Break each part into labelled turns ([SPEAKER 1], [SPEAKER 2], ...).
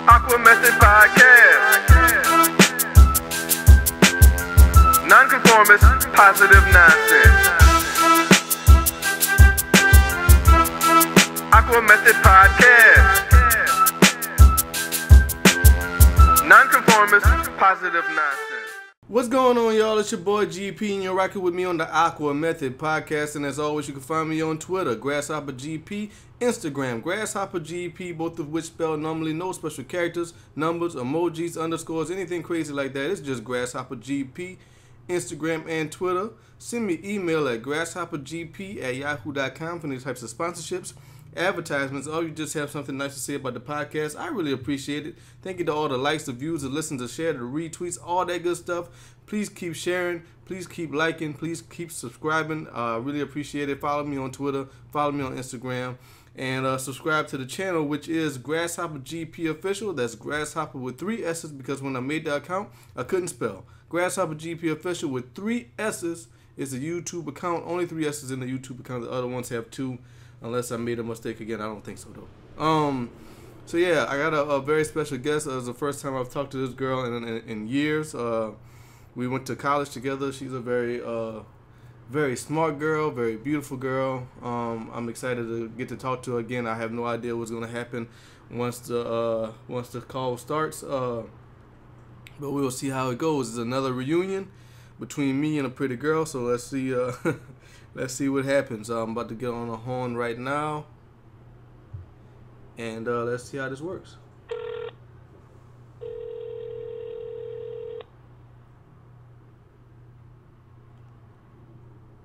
[SPEAKER 1] AquaMethodPodcast. Nonconformist, positive nonsense. AquaMethodPodcast. Nonconformist, positive nonsense.
[SPEAKER 2] What's going on, y'all? It's your boy GP, and you're rocking with me on the Aqua Method Podcast. And as always, you can find me on Twitter, GrasshopperGP, Instagram, GrasshopperGP, both of which spell normally no special characters, numbers, emojis, underscores, anything crazy like that. It's just GrasshopperGP, Instagram, and Twitter. Send me email at grasshoppergp@yahoo.com for these types of sponsorships, advertisements, or you just have something nice to say about the podcast. I really appreciate it. Thank you to all the likes, the views, the listens, the share, the retweets, all that good stuff. Please keep sharing. Please keep liking. Please keep subscribing. Really appreciate it. Follow me on Twitter. Follow me on Instagram. And subscribe to the channel, which is GrasshopperGP Official. That's Grasshopper with 3 S's, because when I made the account, I couldn't spell. GrasshopperGP Official with 3 S's is a YouTube account. Only 3 S's in the YouTube account. The other ones have 2. Unless I made a mistake again. I don't think so, though. So yeah, I got a very special guest. It was the first time I've talked to this girl in years. We went to college together. She's a very smart girl, very beautiful girl. I'm excited to get to talk to her again. I have no idea what's going to happen once the call starts. But we'll see how it goes. It's another reunion between me and a pretty girl. So let's see. Let's see what happens. I'm about to get on a horn right now, and let's see how this works.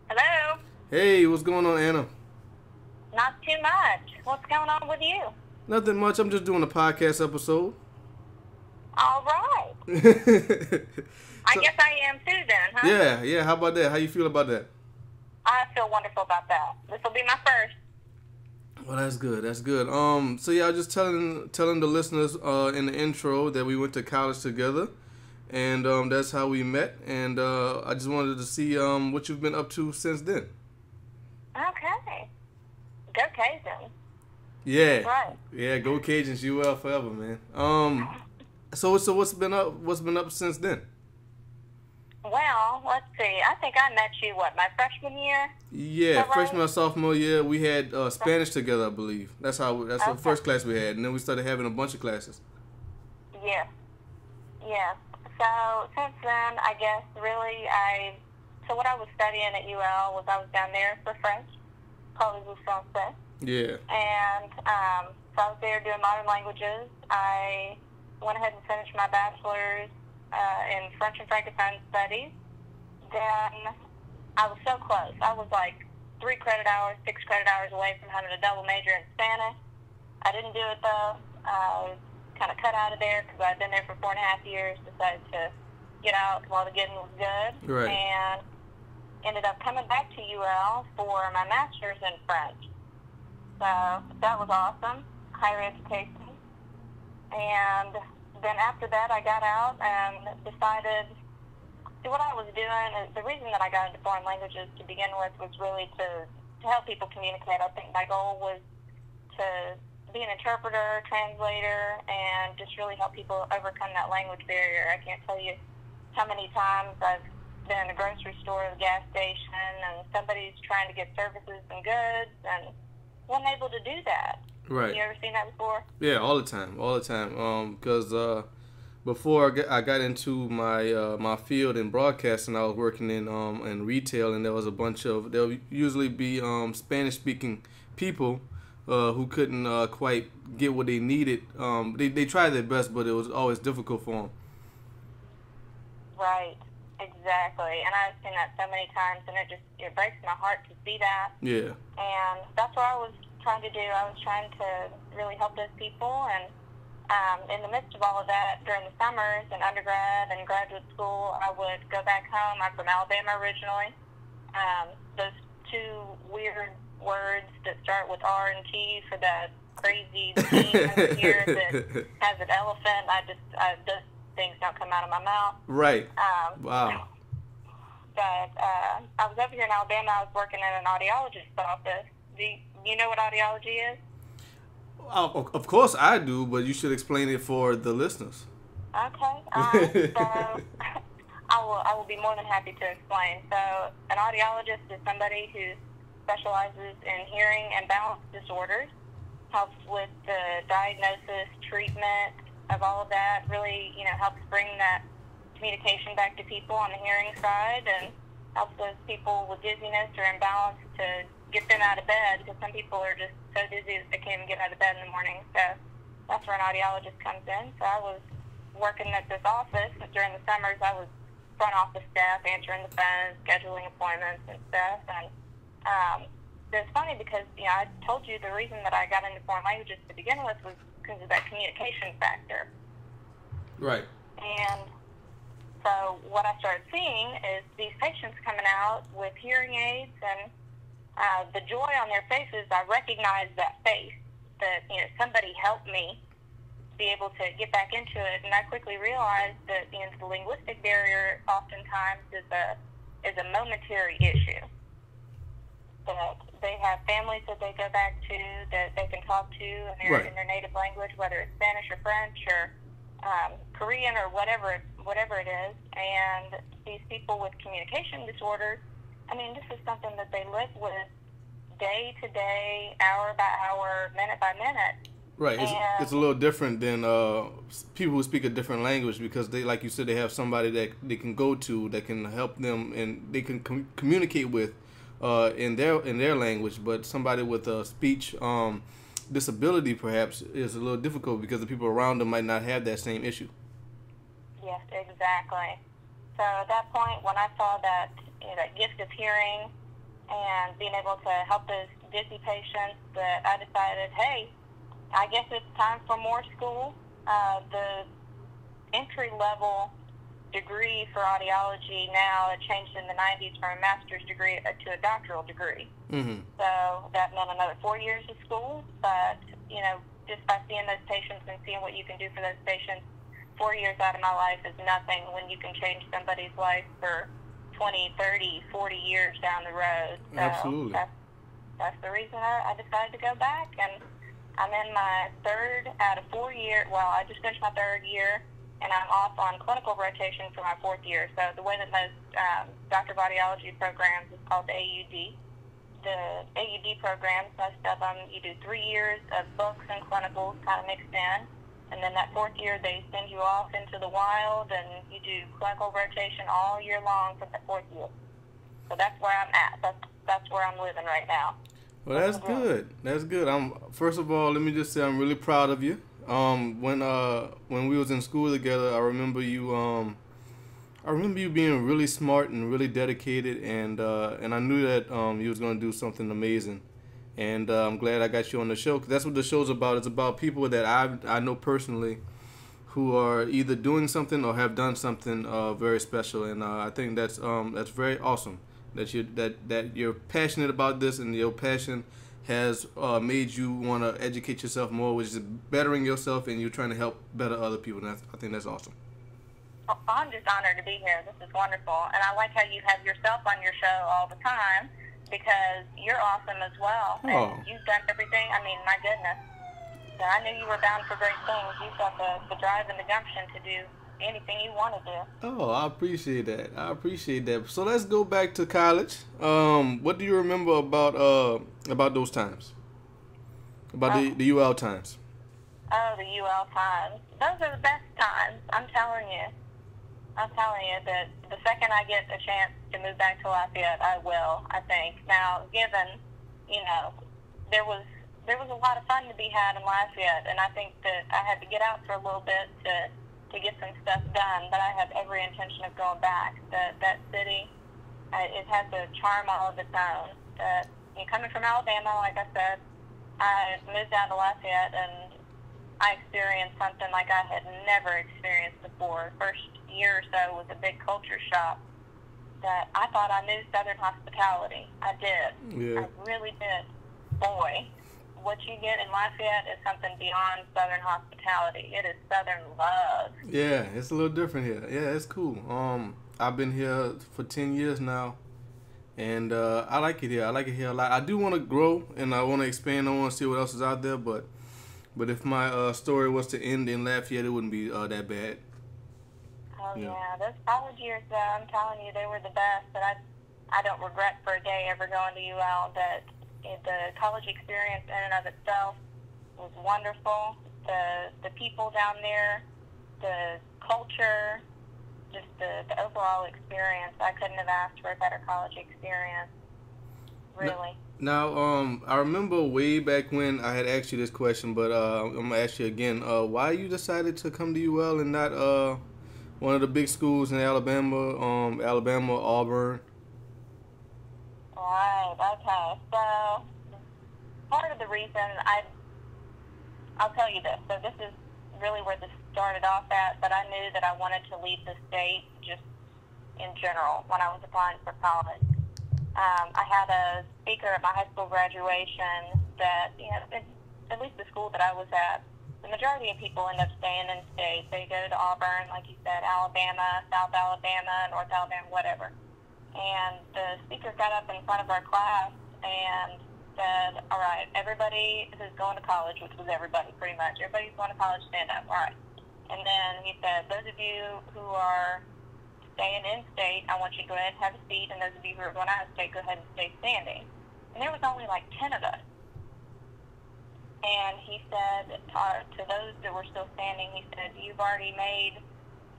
[SPEAKER 3] Hello?
[SPEAKER 2] Hey, what's going on, Anna?
[SPEAKER 3] Not too much. What's going on with you?
[SPEAKER 2] Nothing much. I'm just doing a podcast episode.
[SPEAKER 3] All right. I guess I am too then, huh?
[SPEAKER 2] Yeah. How about that? How you feel about that?
[SPEAKER 3] I feel wonderful about that. This will be my first.
[SPEAKER 2] Well, that's good. That's good. So yeah, I was just telling the listeners in the intro that we went to college together, and that's how we met. And I just wanted to see what you've been up to since then.
[SPEAKER 3] Okay. Go Cajuns.
[SPEAKER 2] Yeah.
[SPEAKER 3] Right.
[SPEAKER 2] Yeah. Go Cajuns. You will forever, man. So what's been up since then?
[SPEAKER 3] Well, let's see. I think I met you, my freshman year?
[SPEAKER 2] Yeah,
[SPEAKER 3] right?
[SPEAKER 2] freshman or sophomore year. We had Spanish together, I believe. That's the first class we had, and then we started having a bunch of classes.
[SPEAKER 3] Yeah. So since then, I guess really so what I was studying at UL was I was down there for French, parlez-vous français.
[SPEAKER 2] Yeah.
[SPEAKER 3] And so I was there doing modern languages. I went ahead and finished my bachelor's in French and Francophone studies. Then I was so close. I was like 6 credit hours away from having a double major in Spanish. I didn't do it though. I was kind of cut out of there because I'd been there for 4.5 years. Decided to get out while the getting was good.
[SPEAKER 2] Right.
[SPEAKER 3] And ended up coming back to UL for my master's in French. So that was awesome. Higher education. And then after that, I got out and decided what I was doing. The reason that I got into foreign languages to begin with was really to help people communicate. I think my goal was to be an interpreter, translator, and just really help people overcome that language barrier. I can't tell you how many times I've been in a grocery store or a gas station and somebody's trying to get services and goods and wasn't able to do that.
[SPEAKER 2] Right.
[SPEAKER 3] You ever seen that before?
[SPEAKER 2] Yeah, all the time. Because before I got into my field in broadcasting, I was working in retail, and there was there'll usually be Spanish-speaking people who couldn't quite get what they needed. They tried their best, but it was always difficult for them.
[SPEAKER 3] Right. Exactly. And I've seen that so many times, and it breaks my heart to see that.
[SPEAKER 2] Yeah.
[SPEAKER 3] And that's what I was trying to do. I was trying to really help those people, and in the midst of all of that, during the summers in undergrad and graduate school, I would go back home. I'm from Alabama originally. Those 2 weird words that start with R and T for the crazy team over here that has an elephant. Those things don't come out of my mouth.
[SPEAKER 2] Right. Wow.
[SPEAKER 3] But I was over here in Alabama. I was working in an audiologist's office. Do you know what audiology is?
[SPEAKER 2] Of course I do, but you should explain it for the listeners.
[SPEAKER 3] Okay. So I will be more than happy to explain. So an audiologist is somebody who specializes in hearing and balance disorders, helps with the diagnosis, treatment of all of that, really, helps bring that communication back to people on the hearing side, and helps those people with dizziness or imbalance to get them out of bed, because some people are just so dizzy that they can't even get out of bed in the morning. So that's where an audiologist comes in. So I was working at this office during the summers. I was front office staff, answering the phone, scheduling appointments and stuff. And it's funny because, I told you the reason that I got into foreign languages to begin with was because of that communication factor.
[SPEAKER 2] Right.
[SPEAKER 3] And so what I started seeing is these patients coming out with hearing aids, and the joy on their faces, I recognized that face, that, somebody helped me be able to get back into it. And I quickly realized that, the linguistic barrier oftentimes is a momentary issue. That they have families that they go back to, that they can talk to in their native language, whether it's Spanish or French or Korean or whatever it is. And these people with communication disorders, this is something that they live with day to day, hour by hour, minute by minute.
[SPEAKER 2] Right. It's a little different than people who speak a different language, because they, like you said, they have somebody that they can go to that can help them and they can communicate with in their language. But somebody with a speech disability perhaps is a little difficult because the people around them might not have that same issue.
[SPEAKER 3] Yes, exactly. So at that point, when I saw that that gift of hearing and being able to help those dizzy patients, that I decided, hey, I guess it's time for more school. The entry-level degree for audiology now, it changed in the 90s from a master's degree to a doctoral degree. Mm-hmm. So that meant another 4 years of school. But, just by seeing those patients and seeing what you can do for those patients, 4 years out of my life is nothing when you can change somebody's life for 20, 30, 40 years down the road. So
[SPEAKER 2] absolutely.
[SPEAKER 3] That's the reason I decided to go back. And I'm in my third out of 4 years. Well, I just finished my third year, and I'm off on clinical rotation for my fourth year. So the way that most Doctor of Audiology programs is called the AUD. The AUD programs, most of them, you do 3 years of books and clinicals kind of mixed in. And then that fourth year, they send you off into the wild, and you do clinical rotation all year long for that fourth year. So that's where I'm at. That's where I'm living right now.
[SPEAKER 2] Well, that's good. That's good. First of all, let me just say I'm really proud of you. When we was in school together, I remember you being really smart and really dedicated, and I knew that you was gonna do something amazing. And I'm glad I got you on the show, because that's what the show's about. It's about people that I know personally who are either doing something or have done something very special. And I think that's very awesome that you're passionate about this, and your passion has made you want to educate yourself more, which is bettering yourself, and you're trying to help better other people. And I think that's awesome.
[SPEAKER 3] Well, I'm just honored to be here. This is wonderful. And I like how you have yourself on your show all the time, because you're awesome as well.
[SPEAKER 2] Oh.
[SPEAKER 3] And you've done everything. My goodness. So I knew you were bound for great things. You've got the drive and the gumption to do anything you want to do.
[SPEAKER 2] Oh, I appreciate that. So let's go back to college. What do you remember about those times? About the UL times?
[SPEAKER 3] Oh, the UL times. Those are the best times. I'm telling you that the second I get a chance to move back to Lafayette, I will, I think. Now, given, there was a lot of fun to be had in Lafayette, and I think that I had to get out for a little bit to get some stuff done, but I have every intention of going back. That city, it has a charm all of its own. Coming from Alabama, like I said, I moved down to Lafayette, and I experienced something like I had never experienced before. First year or so was a big culture shock. That I thought I knew Southern hospitality. I did.
[SPEAKER 2] Yeah.
[SPEAKER 3] I really did. Boy, what you get in Lafayette is something beyond Southern hospitality. It is Southern love.
[SPEAKER 2] Yeah, it's a little different here. Yeah, it's cool. I've been here for 10 years now, And I like it here. I like it here a lot. I do want to grow, and I want to expand. I want to see what else is out there. But if my story was to end in Lafayette, it wouldn't be that bad.
[SPEAKER 3] Oh, yeah. Those college years, though, I'm telling you, they were the best. But I don't regret for a day ever going to UL. That the college experience in and of itself was wonderful. The people down there, the culture, just the overall experience. I couldn't have asked for a better college experience, really.
[SPEAKER 2] Now, I remember way back when I had asked you this question, but I'm going to ask you again. Why you decided to come to UL and not one of the big schools in Alabama, Auburn?
[SPEAKER 3] Right, okay. So, part of the reason I'll tell you this. So this is really where this started off at, but I knew that I wanted to leave the state just in general when I was applying for college. I had a speaker at my high school graduation that, at least the school that I was at, the majority of people end up staying in state. They go to Auburn, like you said, Alabama, South Alabama, North Alabama, whatever. And the speaker got up in front of our class and said, all right, everybody who's going to college, which was everybody pretty much, everybody who's going to college, stand up, all right. And then he said, those of you who are staying in state, I want you to go ahead and have a seat, and those of you who are going out of state, go ahead and stay standing. And there was only like 10 of us. And he said to those that were still standing, he said, you've already made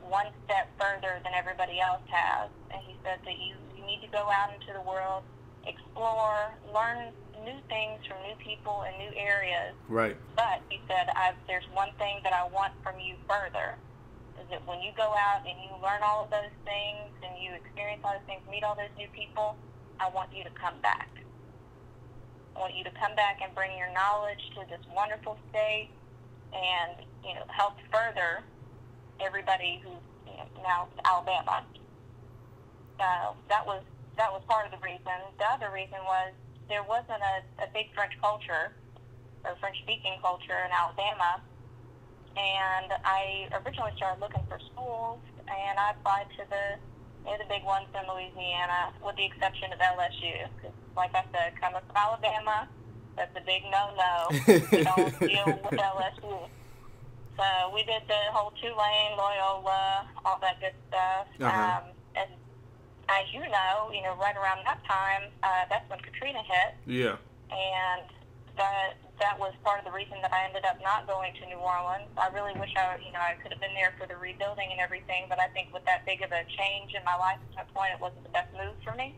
[SPEAKER 3] one step further than everybody else has. And he said that you need to go out into the world, explore, learn new things from new people in new areas.
[SPEAKER 2] Right.
[SPEAKER 3] But he said, there's one thing that I want from you further, is that when you go out and you learn all of those things and you experience all those things, meet all those new people, I want you to come back. I want you to come back and bring your knowledge to this wonderful state and, help further everybody who's now Alabama. So that was part of the reason. The other reason was there wasn't a big French culture or French-speaking culture in Alabama. And I originally started looking for schools, and I applied to the big ones in Louisiana, with the exception of LSU. Because, like I said, coming from Alabama, that's a big no-no. You don't deal with LSU. So we did the whole Tulane, Loyola, all that good stuff.
[SPEAKER 2] Uh-huh.
[SPEAKER 3] And as you know, right around that time, that's when Katrina hit.
[SPEAKER 2] Yeah.
[SPEAKER 3] And that was part of the reason that I ended up not going to New Orleans. I really wish I could have been there for the rebuilding and everything, but I think with that big of a change in my life at that point, it wasn't the best move for me.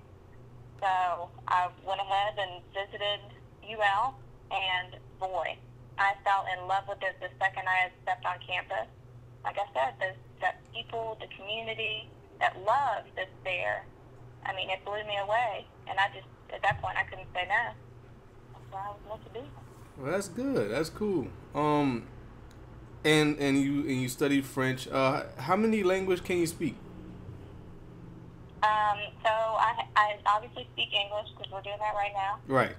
[SPEAKER 3] So I went ahead and visited UL, and boy, I fell in love with it the second I had stepped on campus. Like I said, that people, the community, that love that's there, I mean, it blew me away. And I just, at that point, I couldn't say no. That's what I was meant to do.
[SPEAKER 2] Well, that's good. That's cool. And you studied French. How many languages can you speak?
[SPEAKER 3] So I obviously speak English because we're doing that right now.
[SPEAKER 2] Right.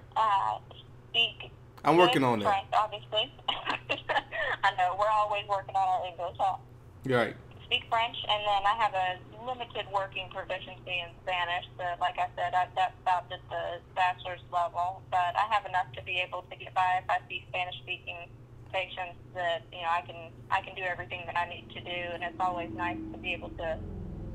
[SPEAKER 3] I'm
[SPEAKER 2] working on
[SPEAKER 3] French,
[SPEAKER 2] that.
[SPEAKER 3] obviously. I know, we're always working on our English, huh?
[SPEAKER 2] Right.
[SPEAKER 3] Speak French, and then I have a limited working proficiency in Spanish. So, like I said, that stopped at the bachelor's level, but I have enough to be able to get by if I see Spanish-speaking patients that I can do everything that I need to do, and it's always nice to be able to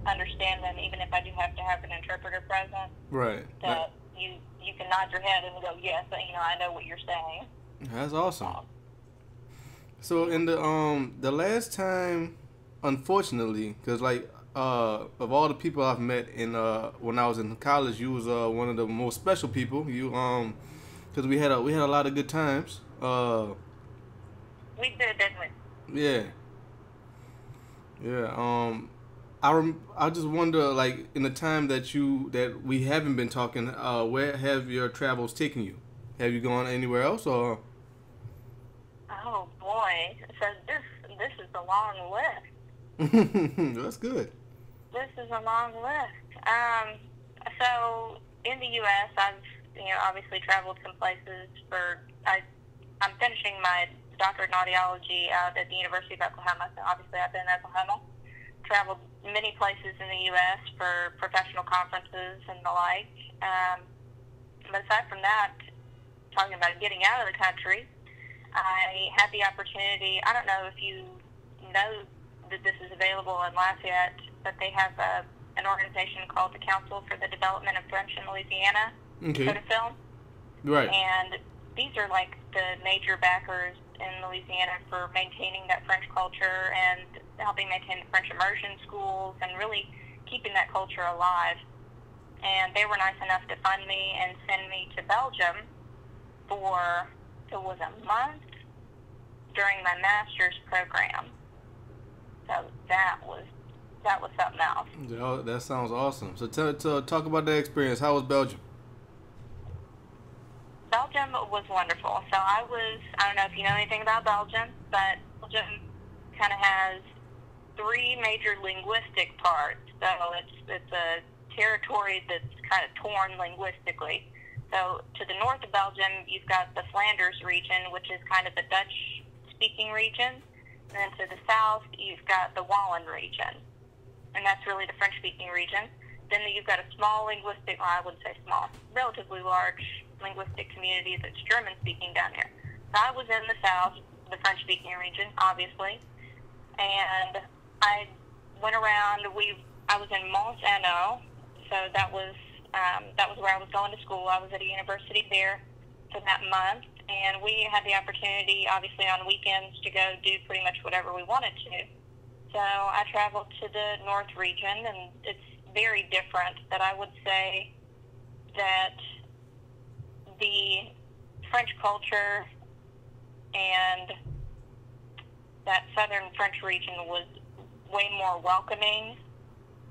[SPEAKER 3] understand them, even if I do have to have an interpreter present.
[SPEAKER 2] Right.
[SPEAKER 3] That you can nod your head and go, yes, I know what you're saying.
[SPEAKER 2] That's awesome. So in the last time, unfortunately, because of all the people I've met when I was in college, you was one of the most special people. You because we had a lot of good times.
[SPEAKER 3] We did, didn't we?
[SPEAKER 2] Yeah. Yeah. I just wonder, like, in the time that we haven't been talking, where have your travels taken you? Have you gone anywhere else, or?
[SPEAKER 3] Oh boy! So this is a long list.
[SPEAKER 2] That's good.
[SPEAKER 3] This is a long list. So in the U.S., I've obviously traveled some places. I'm finishing my doctorate in audiology out at the University of Oklahoma. So obviously, I've been in Oklahoma. Traveled many places in the U.S. for professional conferences and the like. But aside from that, talking about getting out of the country, I had the opportunity. I don't know if you know that this is available in Lafayette, but they have an organization called the Council for the Development of French in Louisiana.
[SPEAKER 2] Okay.
[SPEAKER 3] To film.
[SPEAKER 2] Right.
[SPEAKER 3] And these are like the major backers in Louisiana for maintaining that French culture and helping maintain the French immersion schools and really keeping that culture alive. And they were nice enough to fund me and send me to Belgium for, it was a month during my master's program. So that was something else.
[SPEAKER 2] Yeah, that sounds awesome. So talk about that experience. How was Belgium?
[SPEAKER 3] Belgium was wonderful. So I don't know if you know anything about Belgium, but Belgium kind of has three major linguistic parts. So it's a territory that's kind of torn linguistically. So to the north of Belgium, you've got the Flanders region, which is kind of the Dutch-speaking region. And then to the south, you've got the Walloon region. And that's really the French-speaking region. Then you've got a small linguistic, well, I wouldn't say small, relatively large linguistic community that's German-speaking down here. So I was in the south, the French-speaking region, obviously. And I went around, I was in Mont-Ano, so that was where I was going to school. I was at a university there for that month, and we had the opportunity, obviously on weekends, to go do pretty much whatever we wanted to. So I traveled to the north region, and it's very different. That I would say that the French culture and that southern French region was way more welcoming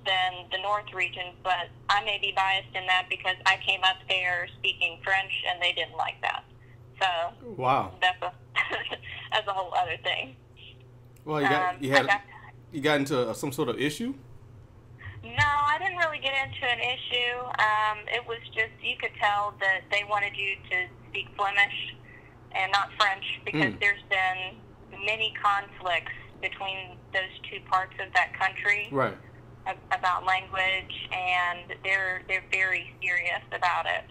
[SPEAKER 3] than the north region, but I may be biased in that because I came up there speaking French and they didn't like that. So
[SPEAKER 2] wow,
[SPEAKER 3] that's a whole other thing.
[SPEAKER 2] Well, you got into some sort of issue?
[SPEAKER 3] No, I didn't really get into an issue. It was just, you could tell that they wanted you to speak Flemish and not French because there's been many conflicts between those two parts of that country.
[SPEAKER 2] Right.
[SPEAKER 3] About language, and they're very serious about it.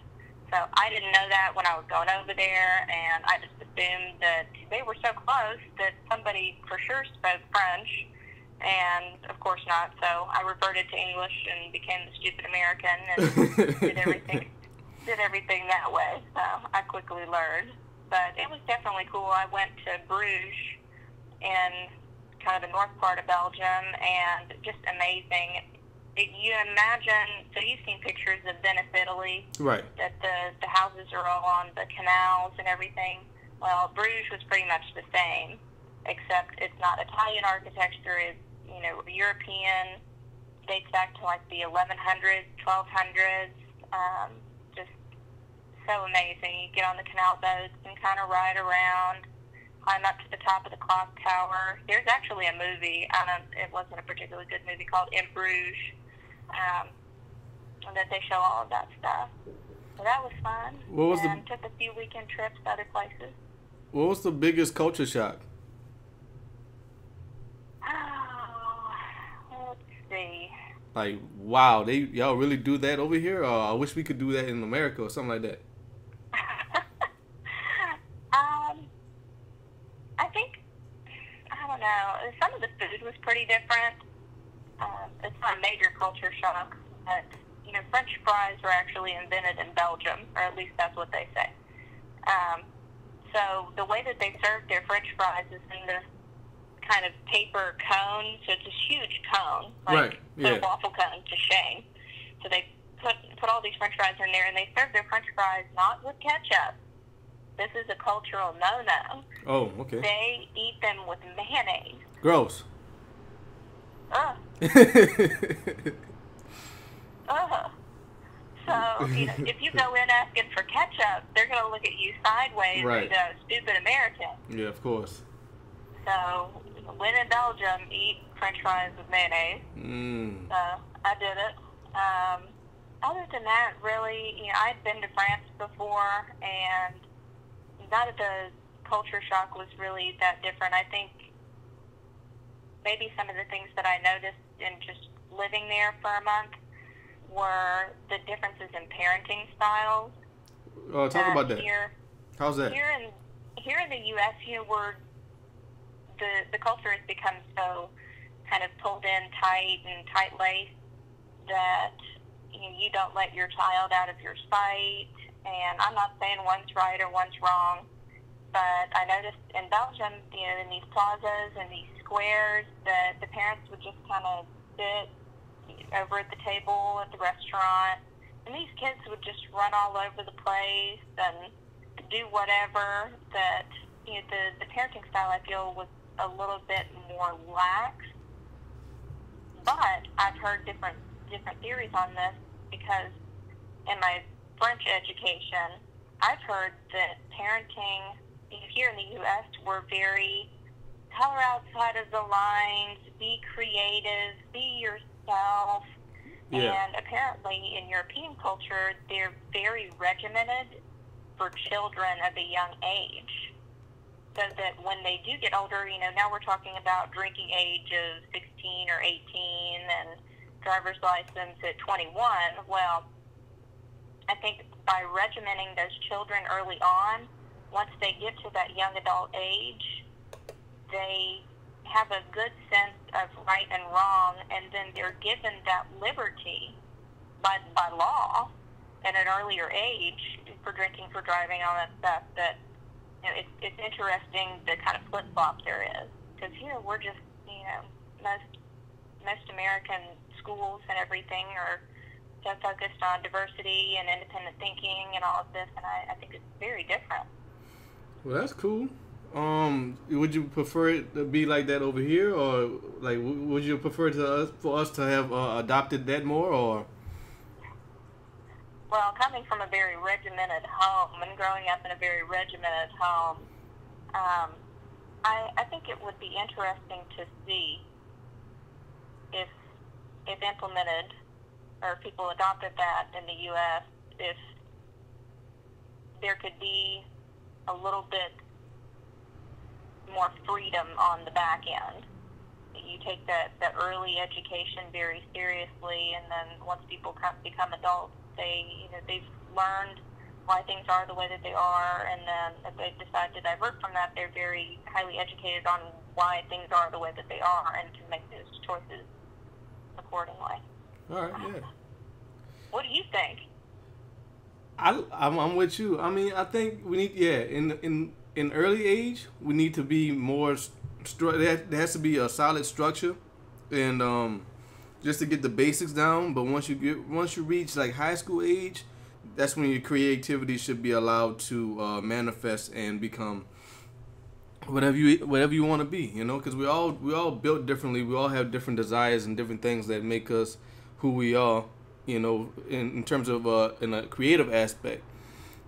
[SPEAKER 3] So I didn't know that when I was going over there, and I just assumed that they were so close that somebody for sure spoke French, and of course not. So I reverted to English and became the stupid American and did everything that way. So I quickly learned, but it was definitely cool. I went to Bruges in kind of the north part of Belgium, and just amazing. You imagine, so you've seen pictures of Venice, Italy,
[SPEAKER 2] right? That
[SPEAKER 3] the houses are all on the canals and everything. Well, Bruges was pretty much the same, except it's not Italian architecture. It's, European, dates back to like the 1100s, 1200s. Just so amazing. You get on the canal boats and kind of ride around, climb up to the top of the clock tower. There's actually a movie, it wasn't a particularly good movie, called In Bruges, and that they show all of that stuff. So that was fun. Took a few weekend trips to other places.
[SPEAKER 2] What was the biggest culture shock?
[SPEAKER 3] Oh, let's see.
[SPEAKER 2] Like, wow, y'all really do that over here? Or I wish we could do that in America or something like that.
[SPEAKER 3] I don't know. Some of the food was pretty different. It's not a major culture shock, but French fries were actually invented in Belgium, or at least that's what they say. So the way that they serve their French fries is in this kind of paper cone. So it's this huge cone, like a waffle cone to shame. So they put all these French fries in there, and they serve their French fries not with ketchup. This is a cultural no-no.
[SPEAKER 2] Oh, okay.
[SPEAKER 3] They eat them with mayonnaise.
[SPEAKER 2] Gross.
[SPEAKER 3] Ugh. Ugh. So, if you go in asking for ketchup, they're going to look at you sideways as a stupid American.
[SPEAKER 2] Yeah, of course.
[SPEAKER 3] So, when in Belgium, eat French fries with mayonnaise. So, I did it. Other than that, really, I'd been to France before, and none of the culture shock was really that different. I think maybe some of the things that I noticed in just living there for a month were the differences in parenting styles.
[SPEAKER 2] Talk about that. How's that?
[SPEAKER 3] Here in the U.S., we're the culture has become so kind of pulled in tight and tight-laced that you don't let your child out of your sight. And I'm not saying one's right or one's wrong, but I noticed in Belgium, in these plazas and these squares, that the parents would just kind of sit over at the table at the restaurant, and these kids would just run all over the place and do whatever. That the parenting style, I feel, was a little bit more lax. But I've heard different theories on this, because in my French education, I've heard that parenting here in the U.S. we're very color outside of the lines, be creative, be yourself.
[SPEAKER 2] Yeah.
[SPEAKER 3] And apparently in European culture, they're very regimented for children of a young age. So that when they do get older, now we're talking about drinking age of 16 or 18 and driver's license at 21. Well, I think by regimenting those children early on, once they get to that young adult age, they have a good sense of right and wrong, and then they're given that liberty by law at an earlier age for drinking, for driving, all that stuff. That it's interesting the kind of flip-flop there is, because here we're just most American schools and everything are so focused on diversity and independent thinking and all of this, and I think it's very different.
[SPEAKER 2] Well, that's cool. Would you prefer it to be like that over here, or like would you prefer for us to have adopted that more, or?
[SPEAKER 3] Well, coming from a very regimented home and growing up in a very regimented home, I think it would be interesting to see if implemented, or if people adopted that in the U.S., if there could be a little bit more freedom on the back end. You take that early education very seriously, and then once people become adults, they've learned why things are the way that they are, and then if they decide to divert from that, they're very highly educated on why things are the way that they are, and can make those choices accordingly.
[SPEAKER 2] All right, yeah.
[SPEAKER 3] What do you think?
[SPEAKER 2] I'm with you. I mean, I think we need, in early age, we need to be more. There has to be a solid structure, and just to get the basics down. But once you reach like high school age, that's when your creativity should be allowed to manifest and become whatever you want to be. Because we all built differently. We all have different desires and different things that make us who we are. In terms of in a creative aspect.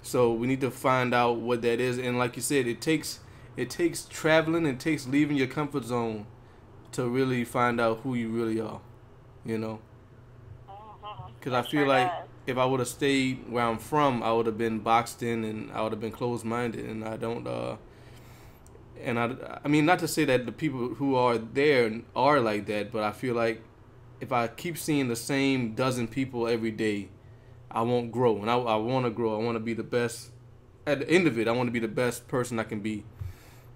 [SPEAKER 2] So we need to find out what that is, and like you said, it takes traveling, it takes leaving your comfort zone to really find out who you really are. Because I feel like if I would have stayed where I'm from, I would have been boxed in, and I would have been closed-minded, and I don't. I mean, not to say that the people who are there are like that, but I feel like if I keep seeing the same dozen people every day, I won't grow. And I want to grow. I want to be the best. At the end of it, I want to be the best person I can be.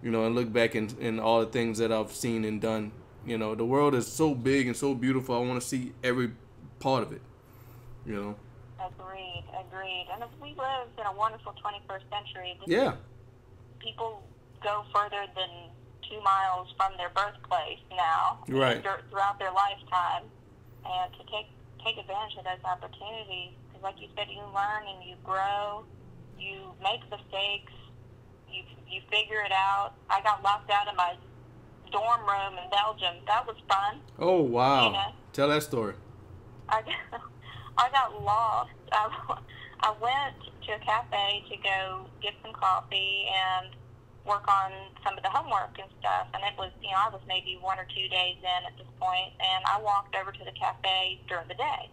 [SPEAKER 2] And look back in all the things that I've seen and done. The world is so big and so beautiful. I want to see every part of it.
[SPEAKER 3] Agreed. And if we live in a wonderful 21st century, people go further than 2 miles from their birthplace now,
[SPEAKER 2] right,
[SPEAKER 3] throughout their lifetime, and to take advantage of those opportunities. Because like you said, you learn and you grow, you make mistakes, you figure it out. I got locked out of my dorm room in Belgium. That was fun.
[SPEAKER 2] Oh, wow. Tell that story.
[SPEAKER 3] I got lost. I went to a cafe to go get some coffee and work on some of the homework and stuff, and it was, I was maybe 1 or 2 days in at this point, and I walked over to the cafe during the day,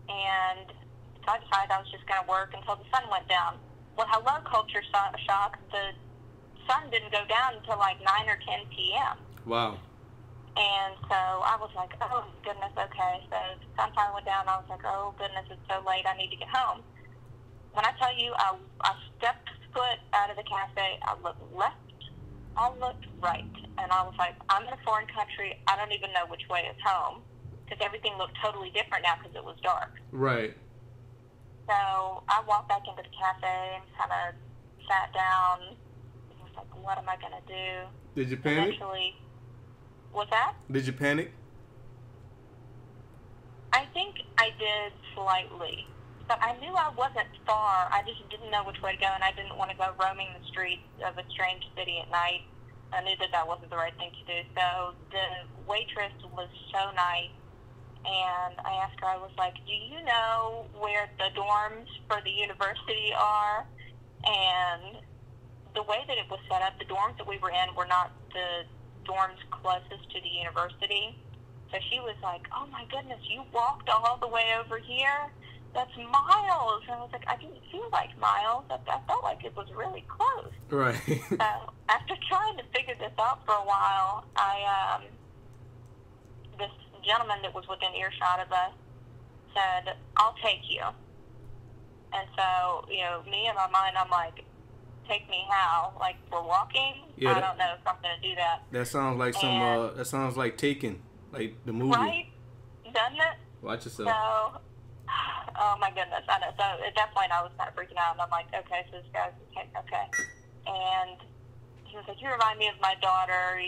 [SPEAKER 3] and so I decided I was just going to work until the sun went down. Well, hello, culture shock, the sun didn't go down until like 9 or 10 p.m.
[SPEAKER 2] Wow.
[SPEAKER 3] And so I was like, oh, goodness, okay. So sun finally went down. I was like, oh, goodness, it's so late. I need to get home. When I tell you, I stepped foot out of the cafe. I looked left. I looked right. And I was like, I'm in a foreign country. I don't even know which way is home. Because everything looked totally different now because it was dark.
[SPEAKER 2] Right.
[SPEAKER 3] So I walked back into the cafe and kind of sat down. I was like, what am I going to do?
[SPEAKER 2] Did you panic?
[SPEAKER 3] Eventually, what's that?
[SPEAKER 2] Did you panic?
[SPEAKER 3] I think I did slightly. But I knew I wasn't far. I just didn't know which way to go, and I didn't want to go roaming the streets of a strange city at night. I knew that that wasn't the right thing to do. So the waitress was so nice, and I asked her, I was like, do you know where the dorms for the university are? And the way that it was set up, the dorms that we were in were not the dorms closest to the university. So she was like, oh my goodness, you walked all the way over here? That's miles. And I was like, I didn't feel like miles. I felt like it was really close.
[SPEAKER 2] Right.
[SPEAKER 3] So after trying to figure this out for a while, this gentleman that was within earshot of us said, I'll take you. And so, me in my mind, I'm like, take me how? Like, we're walking?
[SPEAKER 2] Yeah,
[SPEAKER 3] I don't know if I'm going to do that.
[SPEAKER 2] That sounds like that sounds like Taken, like the movie.
[SPEAKER 3] Right? Doesn't it?
[SPEAKER 2] Watch yourself.
[SPEAKER 3] So, oh my goodness, I know. So at that point I was kind of freaking out, and I'm like, okay, so this guy's okay. And he was like, you remind me of my daughter,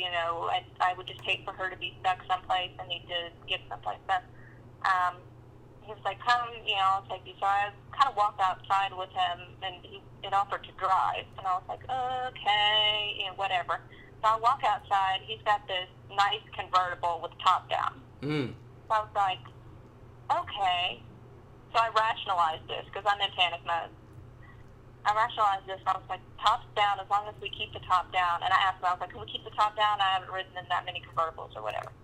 [SPEAKER 3] I would just hate for her to be stuck someplace and need to get someplace. But he was like, come, I'll take you. So I kind of walked outside with him, and he offered to drive. And I was like, okay, whatever. So I walk outside. He's got this nice convertible with top down. So I was like, okay. So I rationalized this because I'm in panic mode. I rationalized this, and I was like, top's down as long as we keep the top down. And I asked him, I was like, can we keep the top down? I haven't ridden in that many convertibles or whatever.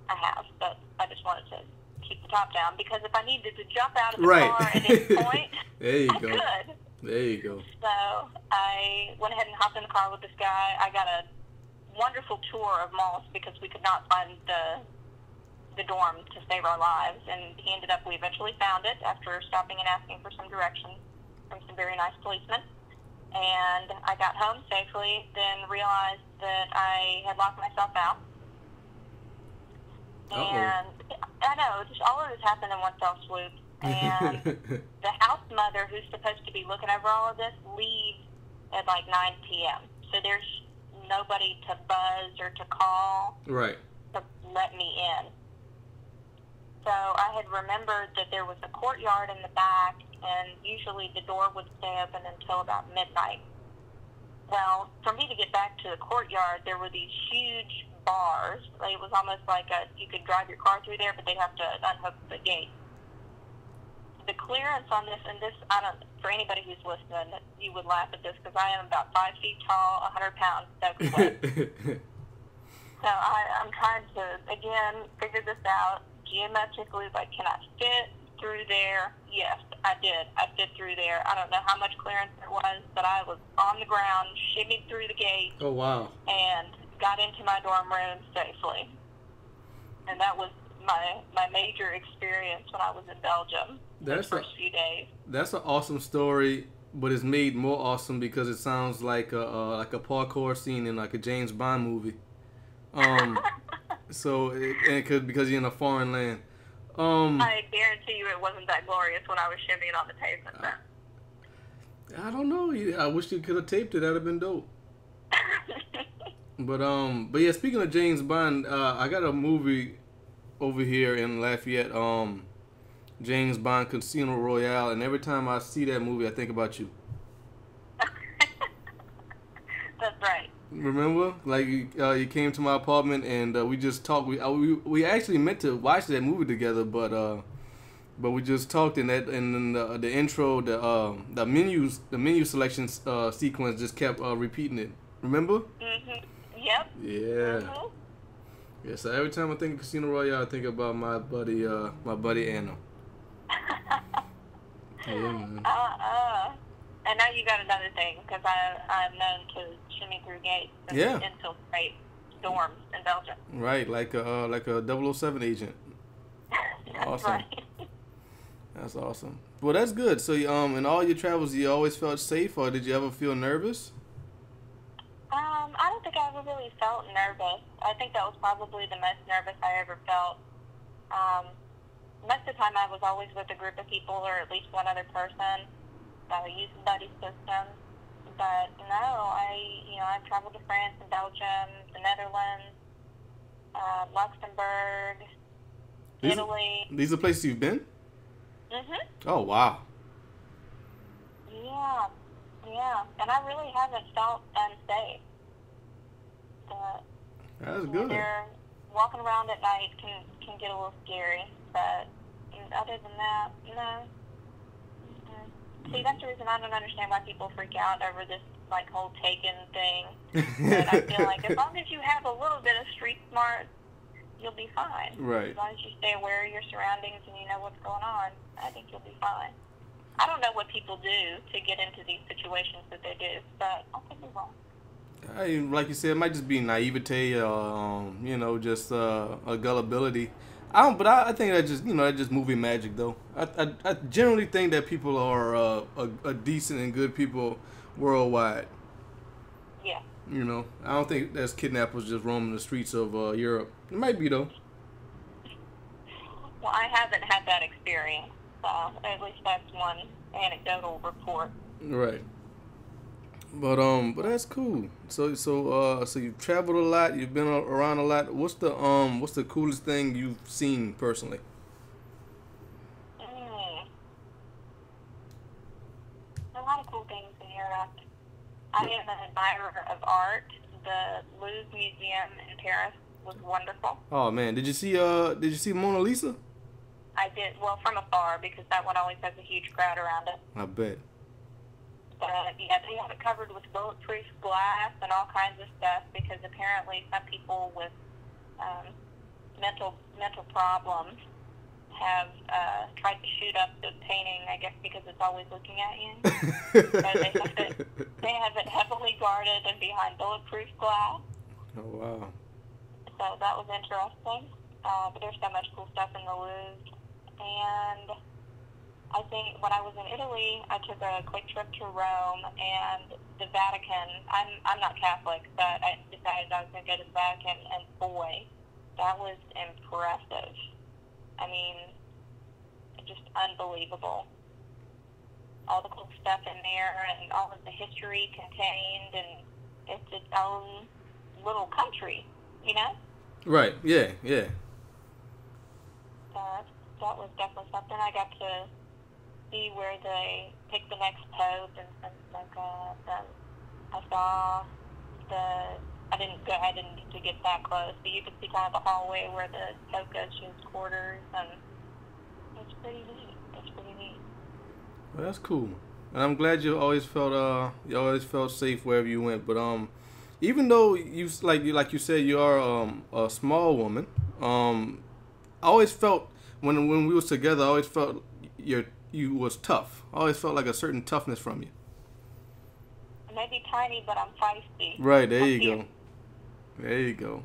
[SPEAKER 3] I have, but I just wanted to keep the top down because if I needed to jump out of the car at any point,
[SPEAKER 2] there you
[SPEAKER 3] I
[SPEAKER 2] go.
[SPEAKER 3] could.
[SPEAKER 2] There you go.
[SPEAKER 3] So I went ahead and hopped in the car with this guy. I got a wonderful tour of malls because we could not find the dorm to save our lives, and we eventually found it after stopping and asking for some directions from some very nice policemen. And I got home safely, then realized that I had locked myself out. And I know, just all of this happened in one fell swoop. And the house mother who's supposed to be looking over all of this leaves at like 9 p.m. So there's nobody to buzz or to call to let me in. So I had remembered that there was a courtyard in the back, and usually the door would stay open until about midnight. Well, for me to get back to the courtyard, there were these huge bars. It was almost like you could drive your car through there, but they'd have to unhook the gate. The clearance on this, and this, for anybody who's listening, you would laugh at this because I am about 5 feet tall, 100 pounds, soaking wet. So I'm trying to, again, figure this out geometrically. Like, can I fit through there? Yes, I did. I fit through there. I don't know how much clearance there was, but I was on the ground, shimmied through the gate.
[SPEAKER 2] Oh, wow.
[SPEAKER 3] And got into my dorm room safely. And that was my major experience when I was in Belgium the first few days. That's
[SPEAKER 2] an awesome story, but it's made more awesome because it sounds like a parkour scene in like a James Bond movie. Because you're in a foreign land.
[SPEAKER 3] I guarantee you it wasn't that glorious when I was shimmying on the pavement.
[SPEAKER 2] I don't know. I wish you could have taped it. That'd have been dope. But yeah, speaking of James Bond, I got a movie over here in Lafayette, James Bond Casino Royale, and every time I see that movie, I think about you.
[SPEAKER 3] That's right.
[SPEAKER 2] Remember, like you came to my apartment and we just talked. We actually meant to watch that movie together, but we just talked and then the intro, the menu selection sequence just kept repeating it. Remember?
[SPEAKER 3] Mhm. Yep.
[SPEAKER 2] Yeah.
[SPEAKER 3] Mhm.
[SPEAKER 2] Yeah. So every time I think of Casino Royale, I think about my buddy Anna. Yeah, man.
[SPEAKER 3] And now you got another thing, because I'm known to shimmy through gates and infiltrate storms in Belgium.
[SPEAKER 2] Right, like a 007 agent.
[SPEAKER 3] That's
[SPEAKER 2] Awesome.
[SPEAKER 3] right.
[SPEAKER 2] That's awesome. Well, that's good. So, in all your travels, you always felt safe, or did you ever feel nervous?
[SPEAKER 3] I don't think I ever really felt nervous. I think that was probably the most nervous I ever felt. Most of the time I was always with a group of people or at least one other person. I used the buddy system. But no, I've traveled to France and Belgium, the Netherlands, Luxembourg, Italy.
[SPEAKER 2] These are places you've been?
[SPEAKER 3] Mhm.
[SPEAKER 2] Oh, wow.
[SPEAKER 3] Yeah. And I really haven't felt unsafe. But
[SPEAKER 2] That's good.
[SPEAKER 3] Walking around at night can get a little scary, but other than that, no. See, that's the reason I don't understand why people freak out over this like whole taken thing. But I feel like as long as you have a little bit of street smart, you'll be fine.
[SPEAKER 2] Right.
[SPEAKER 3] As long as you stay aware of your surroundings and you know what's going on, I think you'll be fine. I don't know what people do to get into these situations that they do, but I could be wrong.
[SPEAKER 2] Like you said, it might just be naivete, just a gullibility. I think that's just movie magic, though. I generally think that people are a decent and good people worldwide.
[SPEAKER 3] Yeah.
[SPEAKER 2] I don't think there's kidnappers just roaming the streets of Europe. It might be, though.
[SPEAKER 3] Well, I haven't had that experience, so at least that's one anecdotal report.
[SPEAKER 2] Right. But that's cool. So you've traveled a lot. You've been around a lot. What's the coolest thing you've seen personally?
[SPEAKER 3] A lot of cool things in Europe. I am an admirer of art. The Louvre Museum in Paris was wonderful.
[SPEAKER 2] Oh man, did you see Mona Lisa?
[SPEAKER 3] I did, well, from afar, because that one always has a huge crowd around it.
[SPEAKER 2] I bet.
[SPEAKER 3] But yeah, they have it covered with bulletproof glass and all kinds of stuff, because apparently some people with mental problems have tried to shoot up the painting, I guess because it's always looking at you. So they have it heavily guarded and behind bulletproof glass.
[SPEAKER 2] Oh wow.
[SPEAKER 3] So that was interesting. But there's so much cool stuff in the Louvre. And I think when I was in Italy, I took a quick trip to Rome and the Vatican. I'm not Catholic, but I decided I was going to go to the Vatican, and boy, that was impressive. I mean, just unbelievable. All the cool stuff in there and all of the history contained, and it's its own little country,
[SPEAKER 2] Right, yeah.
[SPEAKER 3] That was definitely something. I got to see where they pick the next pope and stuff like that. I saw I didn't get to get that close, but you could see kind of the hallway where the pope goes to his quarters, and it's pretty neat.
[SPEAKER 2] Well, that's cool, and I'm glad you always felt safe wherever you went. But even though you you said you are a small woman, I always felt when we was together, I always felt you was tough. I always felt like a certain toughness from you.
[SPEAKER 3] Maybe tiny, but I'm feisty.
[SPEAKER 2] Right, there you go.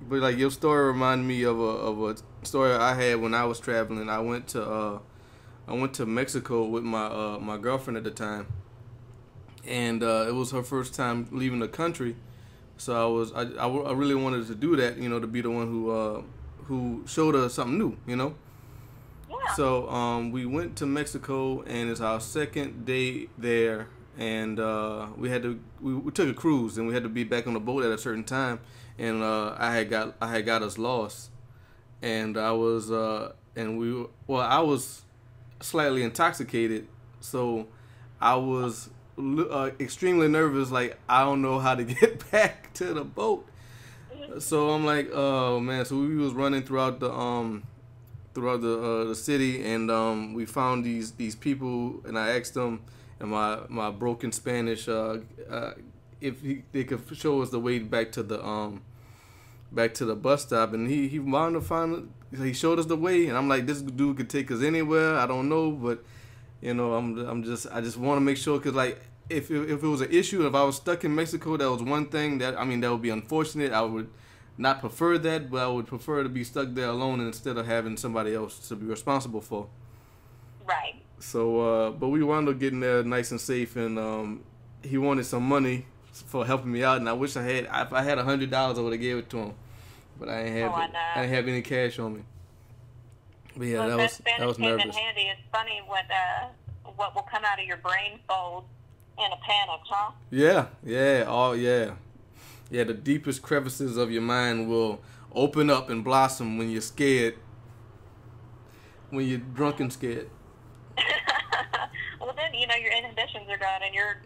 [SPEAKER 2] But like your story reminded me of a story I had when I was traveling. I went to Mexico with my girlfriend at the time, and it was her first time leaving the country. So I really wanted to do that, to be the one who showed her something new,
[SPEAKER 3] Yeah.
[SPEAKER 2] So we went to Mexico, and it's our second day there, and we took a cruise, and we had to be back on the boat at a certain time, and I had got us lost, and I was slightly intoxicated, so I was extremely nervous, like I don't know how to get back to the boat. So I'm like, oh man. So we was running throughout the city, and we found these people, and I asked them in my broken Spanish if they could show us the way back to the bus stop, and he wanted to find. He showed us the way, and I'm like, this dude could take us anywhere. I don't know, but I just want to make sure, because like if it was an issue, if I was stuck in Mexico, that was one thing that would be unfortunate. I would not prefer that, but I would prefer to be stuck there alone instead of having somebody else to be responsible for.
[SPEAKER 3] Right.
[SPEAKER 2] So, but we wound up getting there nice and safe, and he wanted some money for helping me out, and I wish if I had $100, I would have gave it to him, but I didn't have any cash on me. But yeah,
[SPEAKER 3] well,
[SPEAKER 2] that was nervous.
[SPEAKER 3] in handy. It's funny what will come out of your brain folds in a panic, huh?
[SPEAKER 2] Yeah, the deepest crevices of your mind will open up and blossom when you're scared, when you're drunk and scared.
[SPEAKER 3] Well, then, your inhibitions are gone, and you're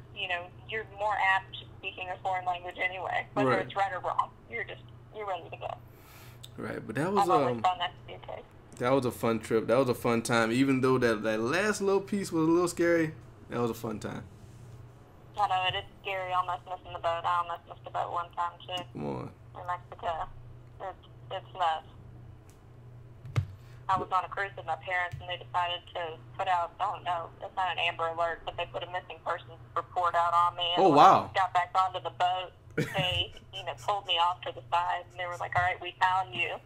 [SPEAKER 3] more apt to speaking a foreign language anyway. Whether
[SPEAKER 2] Right.
[SPEAKER 3] it's right or wrong, you're ready to go.
[SPEAKER 2] Right, but that was
[SPEAKER 3] I've always found that to be the case.
[SPEAKER 2] That was a fun trip. That was a fun time. Even though that last little piece was a little scary, that was a fun time.
[SPEAKER 3] I know, it is scary almost missing the boat. I almost missed the boat one time, too.
[SPEAKER 2] Come on.
[SPEAKER 3] In Mexico. It's nuts. I was on a cruise with my parents, and they decided to put out, I don't know, it's not an Amber Alert, but they put a missing persons report out on me. And
[SPEAKER 2] Oh, wow.
[SPEAKER 3] when I got back onto the boat, they, pulled me off to the side, and they were like, all right, we found you.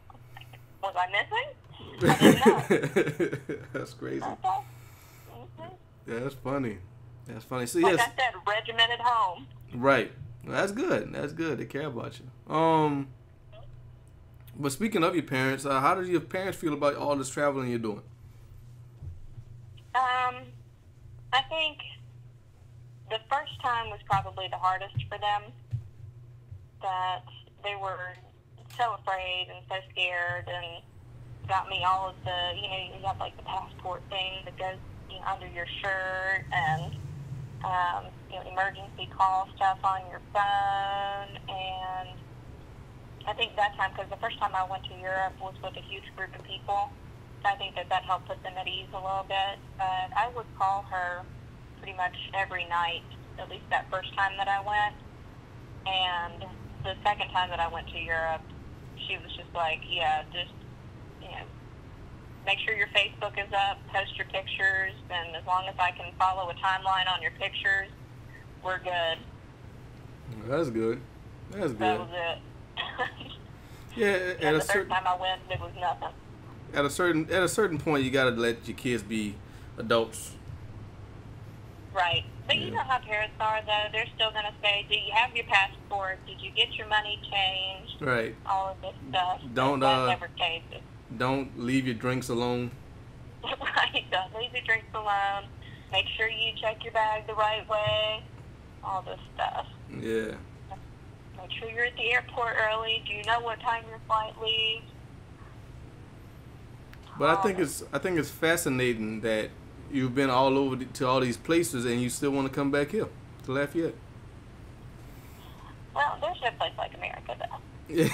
[SPEAKER 3] Was I missing? I didn't know.
[SPEAKER 2] That's crazy.
[SPEAKER 3] Okay. Mm-hmm.
[SPEAKER 2] Yeah, that's funny. That's funny. So,
[SPEAKER 3] Like
[SPEAKER 2] yes.
[SPEAKER 3] I said, regimented home.
[SPEAKER 2] Right. Well, that's good. That's good. They care about you. But speaking of your parents, how do your parents feel about all this traveling you're doing?
[SPEAKER 3] I think the first time was probably the hardest for them. That they were so afraid and so scared, and got me all of the, you got like the passport thing that goes under your shirt, and emergency call stuff on your phone. And I think that time, because the first time I went to Europe was with a huge group of people, so I think that helped put them at ease a little bit. But I would call her pretty much every night, at least that first time that I went. And the second time that I went to Europe, she was just like, yeah, just, make sure your Facebook is up, post your pictures, and as long as I can follow a timeline on your pictures, we're good.
[SPEAKER 2] That's good. That's good.
[SPEAKER 3] That was it.
[SPEAKER 2] Yeah,
[SPEAKER 3] and the third time I went, it was nothing.
[SPEAKER 2] At a certain point, you gotta let your kids be adults.
[SPEAKER 3] Right. But you know how parents are, though. They're still going to say, do you have your passport? Did you get your money changed?
[SPEAKER 2] Right.
[SPEAKER 3] All of this stuff.
[SPEAKER 2] That
[SPEAKER 3] never changes.
[SPEAKER 2] Don't leave your drinks alone.
[SPEAKER 3] Right. Don't leave your drinks alone. Make sure you check your bag the right way. All this stuff.
[SPEAKER 2] Yeah.
[SPEAKER 3] Make sure you're at the airport early. Do you know what time your flight leaves?
[SPEAKER 2] But I think it's fascinating that you've been all over to all these places and you still want to come back here to Lafayette.
[SPEAKER 3] Well, there's no place like America, though.
[SPEAKER 2] Yeah.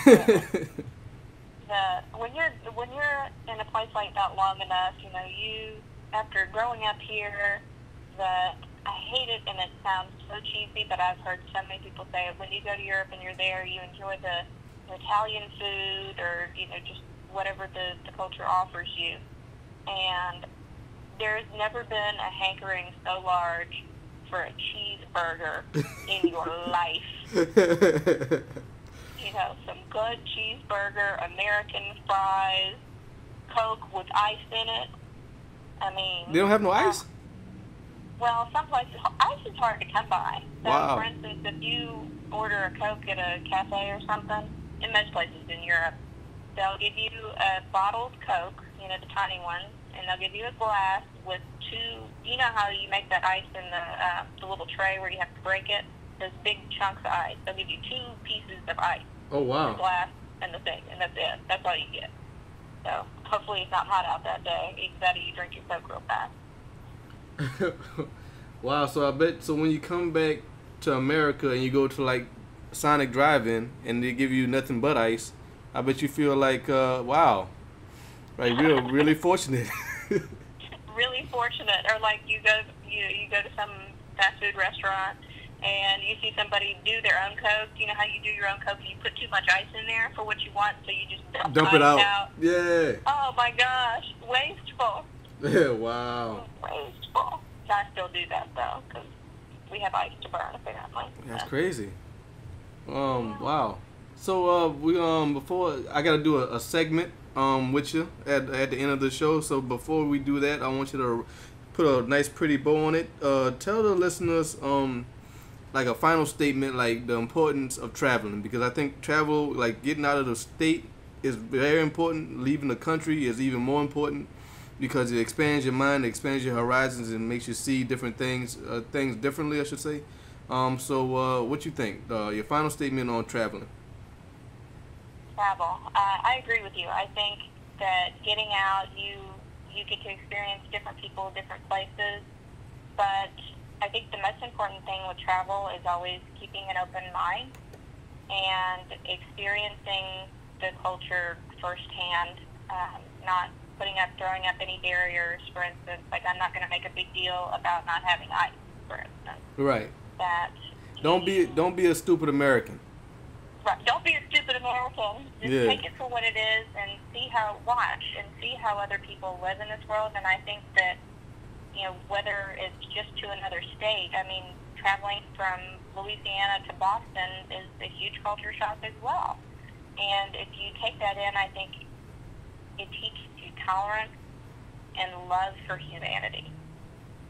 [SPEAKER 3] When you're in a place like that long enough, you after growing up here, that I hate it, and it sounds so cheesy, but I've heard so many people say it. When you go to Europe and you're there, you enjoy the Italian food, or just whatever the culture offers you, and there's never been a hankering so large for a cheeseburger in your life. Some good cheeseburger, American fries, Coke with ice in it. I mean...
[SPEAKER 2] They don't have no ice?
[SPEAKER 3] Well, some places, ice is hard to come by. So,
[SPEAKER 2] Wow.
[SPEAKER 3] for instance, if you order a Coke at a cafe or something, in most places in Europe, they'll give you a bottled Coke, the tiny one, and they'll give you a glass with two, you know how you make that ice in the little tray where you have to break it? Those big chunks of ice. They'll give you 2 pieces of ice.
[SPEAKER 2] Oh, wow.
[SPEAKER 3] The glass and the thing, and that's it. That's all you get. So, hopefully it's not hot out that day. Either that or you drink your Coke real fast.
[SPEAKER 2] Wow, so I bet, so when you come back to America and you go to like Sonic Drive-In and they give you nothing but ice, I bet you feel like, wow, like we're really fortunate.
[SPEAKER 3] Really fortunate. Or like you go to some fast food restaurant and you see somebody do their own Coke. You know how you do your own Coke and you put too much ice in there for what you want, so you just
[SPEAKER 2] dump it
[SPEAKER 3] ice
[SPEAKER 2] out. Yeah.
[SPEAKER 3] Oh my gosh, wasteful.
[SPEAKER 2] Yeah, wow.
[SPEAKER 3] Wasteful. I still do that though, because we have ice to burn, apparently.
[SPEAKER 2] That's crazy. Wow. So we before I gotta do a segment with you at the end of the show. So before we do that, I want you to put a nice pretty bow on it. Tell the listeners like a final statement, like the importance of traveling, because I think travel, like getting out of the state, is very important. Leaving the country is even more important because it expands your mind, it expands your horizons, and makes you see different things differently, I should say. So what you think? Your final statement on traveling.
[SPEAKER 3] Travel. I agree with you. I think that getting out, you get to experience different people, different places, but I think the most important thing with travel is always keeping an open mind and experiencing the culture firsthand, not throwing up any barriers. For instance, like I'm not going to make a big deal about not having ice, for instance.
[SPEAKER 2] Right.
[SPEAKER 3] That
[SPEAKER 2] don't be a stupid American.
[SPEAKER 3] Right. Don't be a stupid American. Just take it for what it is and watch and see how other people live in this world. And I think that, whether it's just to another state, I mean, traveling from Louisiana to Boston is a huge culture shock as well. And if you take that in, I think it teaches you tolerance and love for humanity.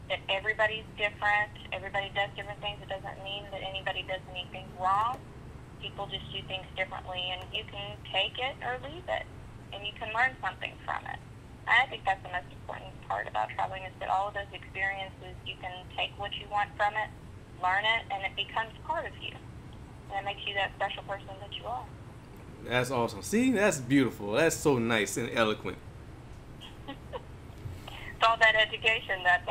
[SPEAKER 3] That everybody's different, everybody does different things. It doesn't mean that anybody does anything wrong. People just do things differently, and you can take it or leave it, and you can learn something from it. I think that's the most important part about traveling, is that all of those experiences, you can take what you want from it, learn it, and it becomes part of you. And it makes you that special person that you are.
[SPEAKER 2] That's awesome. See, that's beautiful. That's so nice and eloquent.
[SPEAKER 3] It's all that education, that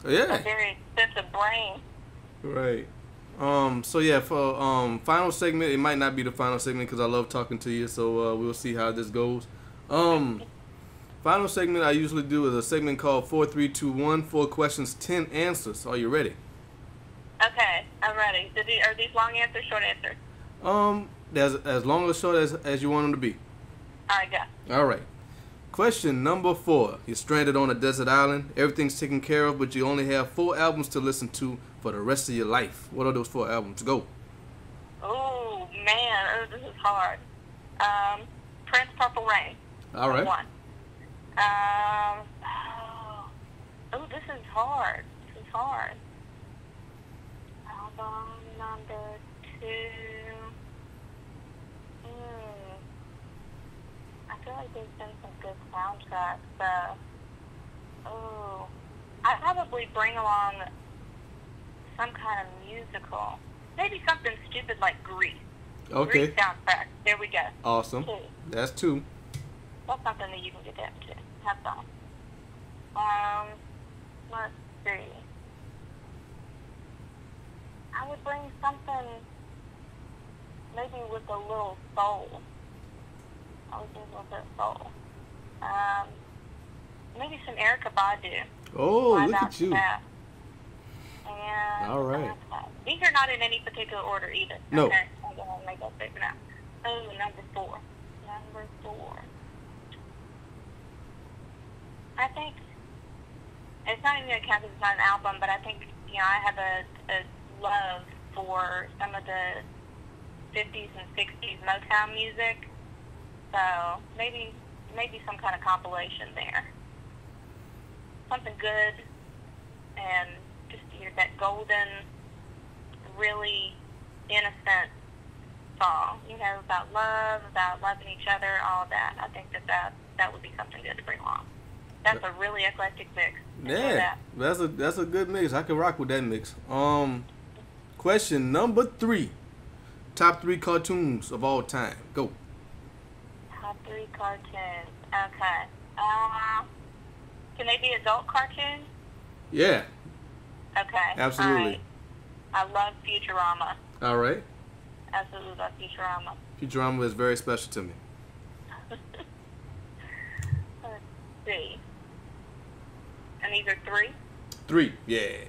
[SPEAKER 3] very expensive brain.
[SPEAKER 2] Right. So yeah, for final segment, it might not be the final segment because I love talking to you. So we'll see how this goes. Final segment I usually do is a segment called 4 3 2 1. 4 questions, 10 answers. Are you ready?
[SPEAKER 3] Okay, I'm ready. Are these long answers, short answers?
[SPEAKER 2] As long or short as you want them to be.
[SPEAKER 3] All right, go.
[SPEAKER 2] All right. Question number 4. You're stranded on a desert island. Everything's taken care of, but you only have 4 albums to listen to for the rest of your life. What are those 4 albums? Go.
[SPEAKER 3] Oh, man. This is hard. Prince, Purple Rain.
[SPEAKER 2] All right.
[SPEAKER 3] 1. This is hard. Album number 2. I feel like there's been some good soundtracks. I'd probably bring along some kind of musical. Maybe something stupid like Grease.
[SPEAKER 2] Okay.
[SPEAKER 3] Grease soundtrack. There we go.
[SPEAKER 2] Awesome.
[SPEAKER 3] 2.
[SPEAKER 2] That's 2.
[SPEAKER 3] That's something that you can get into. Have fun. Let's see. I would bring something maybe with a little soul. I would do a little bit of soul. Maybe some Erykah Badu.
[SPEAKER 2] Oh, look at you.
[SPEAKER 3] And,
[SPEAKER 2] all right.
[SPEAKER 3] These are not in any particular order either.
[SPEAKER 2] No.
[SPEAKER 3] Okay, I'm going to make that statement out. Number 4. I think it's not even going to count because it's not an album, but I think, I have a love for some of the 50s and 60s Motown music. So maybe some kind of compilation there. Something good and just that golden, really innocent song. About love, about loving each other, all of that. I think that would be something good to bring along. That's a really eclectic mix.
[SPEAKER 2] Yeah, that's a good mix. I can rock with that mix. Question number 3. Top 3 cartoons of all time. Go.
[SPEAKER 3] Top 3 cartoons. Okay. Can they be adult cartoons?
[SPEAKER 2] Yeah.
[SPEAKER 3] Okay.
[SPEAKER 2] Absolutely.
[SPEAKER 3] All right. I love Futurama.
[SPEAKER 2] All right.
[SPEAKER 3] Absolutely love Futurama.
[SPEAKER 2] Futurama is very special to me.
[SPEAKER 3] Let's see. And these are 3?
[SPEAKER 2] 3. Yeah.
[SPEAKER 3] Okay.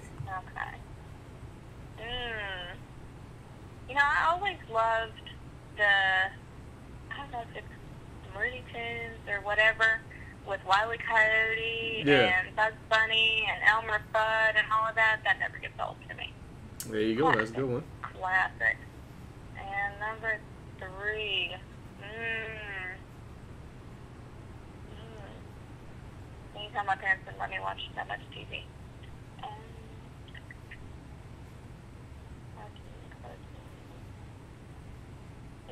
[SPEAKER 3] I always loved I don't know if it's Looney Tunes or whatever, with Wile E. Coyote and Bugs Bunny and Elmer Fudd and all of that. That never gets old to me.
[SPEAKER 2] There you go. That's a good one.
[SPEAKER 3] Classic. And number 3. Anytime my parents didn't let me watch that much TV.